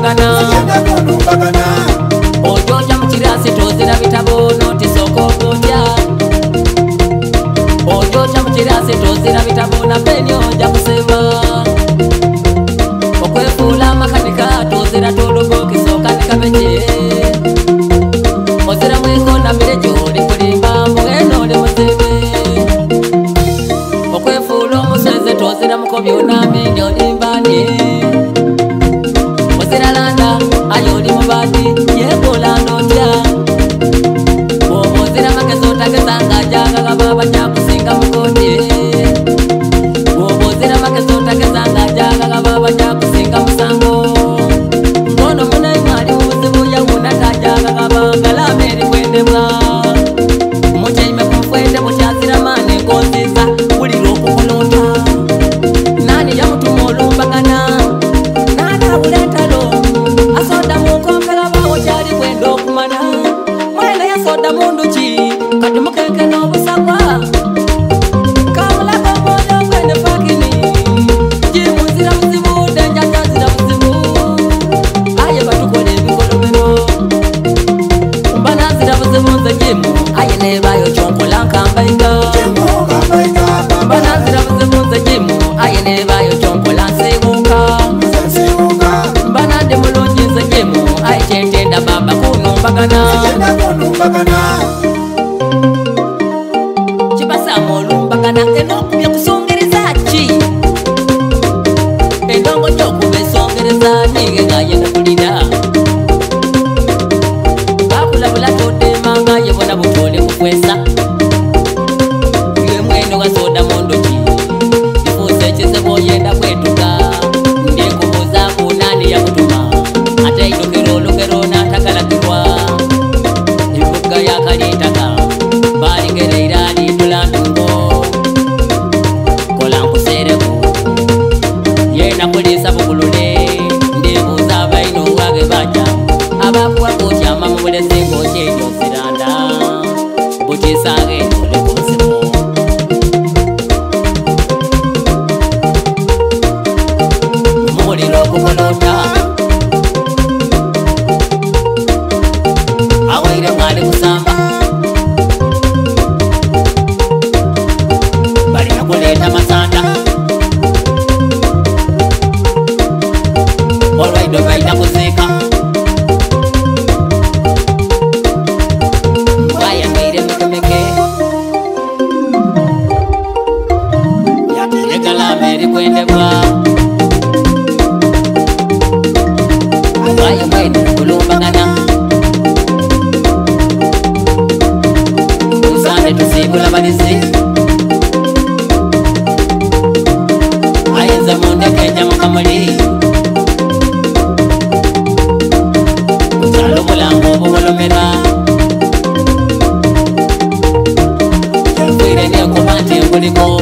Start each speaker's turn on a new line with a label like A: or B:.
A: mbagana ojoja mukirasi tozira bitabo notisoko kutya ojoja mukirasi tozira bitabo na peni oja kusema okwefula makanika tozira tulugo kisoka nikabeje ozira mwiko na mirejo likulimba mbugeno li muzibe okwefula omuseze tozira mukobyo na minyo limbani ozira landa ayoli mubadi yebola ndotya ozira makezo tagezanga jaga kababa jakusinga mukote ozira makezo tagezanga jaga kababa jakusinga musango ngono munai mwali uzibu ya unatajaga kabanga la meri kwendebwa muchaime kumfwende muchazira mane ngoziza uliro kukulota nani ya mutumo olumbagana nana uletalo asoda mukompela bawo chali kwendo kumana mwele ya soda munduchi kati mukeke n'obusagwa kamula komoyo kwende fakini jimuzira buzibu denjaja zira buzibu aye batukole ebikolobero mbana zira buzibu nze jimu aye nebayo chonkola nkambainga mbana zira buzibu nze jimu aye nebayo chonkola nseguka mbana ndi mulungi nze jimu aye kyentenda baba kunumbagana kibasama olumbagana enokubya kusongereza ki endongo gyokuba esongereza ninge ngayenda kulira bakulabula todemanga yebona butole kukwesa ye mwendo gasoda mondoki ifuuse ekizibu oyenda kwetuka ndekubuuza kunani yakutuma ate idokero olugero natagalagirwa ebuga yakalintaka balingereira litula ntungo kola nkusereku yena kulisa bukulule ndibuuza abaino wage baja abakuwa kutyama mu bulesingo kyekyo siranda bukisage olekusimu muliro okukolota awaire mwali kusamba balina kuleeta masanda olwaido baina kuziika bayangire mikemeke yakirekalama erikwendebwa aye mwene kulumbagana usane tusibula balizi ayenza mundekenya mukamuli usala omulambo obubolomerwa kwire nekuba nti nkuliko